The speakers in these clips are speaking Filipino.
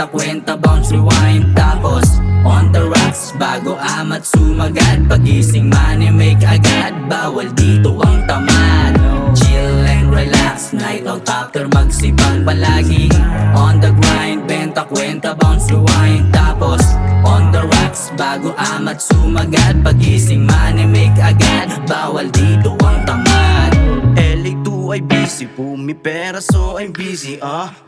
benta, kwenta, bounce, rewind. Tapos on the rocks, bago amat sumagad. Pagising money make agad, bawal dito ang tamad. Chill and relax, night out after magsipag palagi. On the grind, benta, kwenta, bounce, rewind. Tapos on the rocks, bago amat sumagad. Pagising money make agad, bawal dito ang tamad. LA2 ay busy, pumipera so I'm busy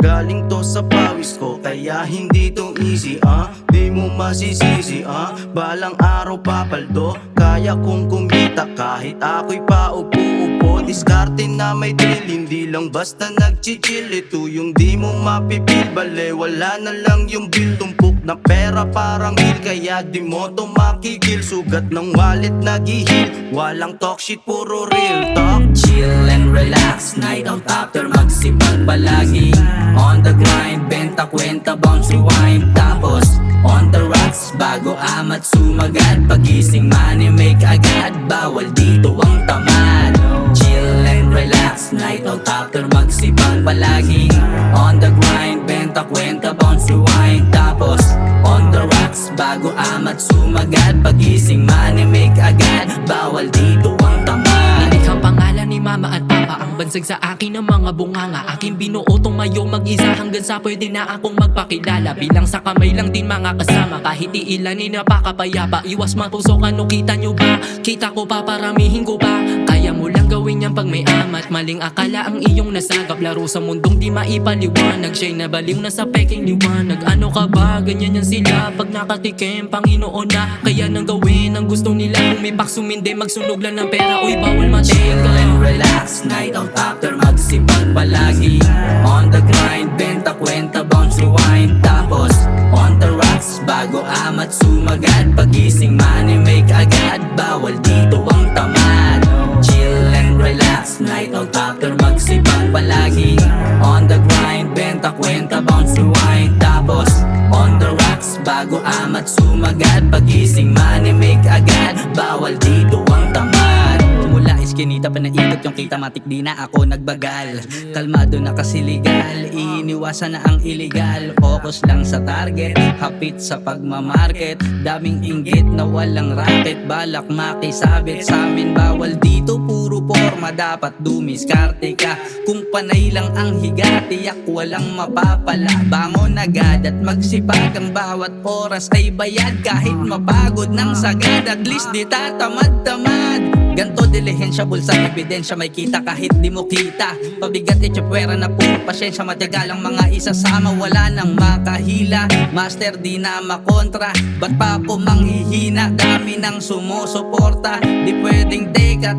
Galing to sa pawis ko, kaya hindi to easy Di mo masisisi balang araw papaldo. Kaya kong kumita kahit ako'y paupo-upo. Diskarte na may drill, hindi lang basta nagchichill. Ito yung di mo mapipil, bale wala na lang yung bill. Tumpok na pera parang hill, kaya di mo to makikil. Sugat ng wallet nag-heal, walang talk shit, puro real talk. Chill and relax, night out after magsipag palagi. On the grind, benta, kwenta, bounce, rewind. Tapos on the rocks, bago amat sumagad. Pagising money make agad, bawal dito ang tamad. Chill and relax, night out after magsipag palagi. On the grind, benta, kwenta, bounce, rewind. Tapos on the rocks, bago amat sumagad. Pagising money make agad, bawal dito ang tamad. Ang pangalan ni mama at papa, ang bansag sa akin ng mga bunganga. Aking binuo tumayo mag-isa hanggang sa pwede na akong magpakilala. Bilang sa kamay lang din mga kasama, kahit iilanin napakapayapa. Iwas matusok, ano kita nyo ba? Kita ko pa, paramihin ko pa. Kaya mo lang gawin yan pag may amat. Maling akala ang iyong nasagap, laro sa mundong di maipaliwanag. Siya'y nabaliw na sa peking liwanag. Ano ka ba? Ganyan yan sila pag nakatikim, Panginoon na. Kaya nang gawin ang gusto nila, umipak sumindi, magsunog lang ng pera. Uy, bawal mati. Chill and relax, night out after magsipag palagi. On the grind, benta, kwenta, bounce, rewind. Tapos on the rocks, bago amat sumagad. Pagising money make agad, bawal dito ang tamad. Chill and relax, night out after magsipag palagi. On the grind, benta, kwenta, bounce, rewind. Tapos on the rocks, bago amat sumagad. Pagising money make agad, bawal dito ang tamad. Mula iskinita pa naikot yung kita, matik di na ako nagbagal. Kalmado na kasi legal, iniwasan na ang illegal. Focus lang sa target, hapit sa pagmamarket. Daming inggit na walang racket, balak makisabit sa amin. Bawal dito, puro forma, dapat dumiskarte ka. Kung panay lang ang higa, tiyak walang mapapala. Bangon agad at magsipag, ang bawat oras ay bayad. Kahit mapagod ng sagad, at least di tatamad-tamad. Ganto dilihensya, bulsa, ebidensya, may kita kahit di mo kita. Pabigat itsipwera na puro pasyensya, matagalang mga isasama, wala nang makahila. Master di na makontra, ba't pa ako manghihina? Dami nang sumusuporta, di pwedeng teka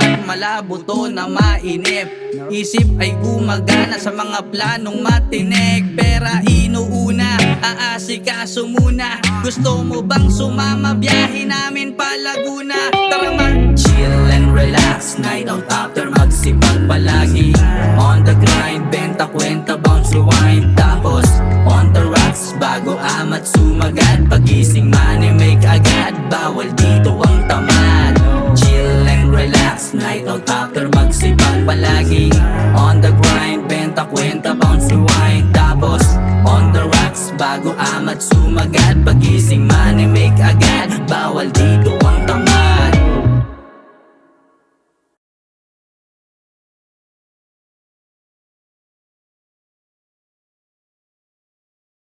at malabo to na mainip. Isip ay gumagana sa mga planong matinik. Pera inuuna, aasikaso muna. Gusto mo bang sumama, biyahe namin pa Laguna? Tara man! Chill and relax, night out after magsipag palagi. On the grind, benta, kwenta, bounce, rewind. Tapos on the rocks, bago amat sumagad. Pagising money make agad, bawal dito ang tamad. Chill and relax, night out after magsipag palagi. On the grind, benta, kwenta, bounce, rewind. Tapos on the rocks, bago amat sumagad.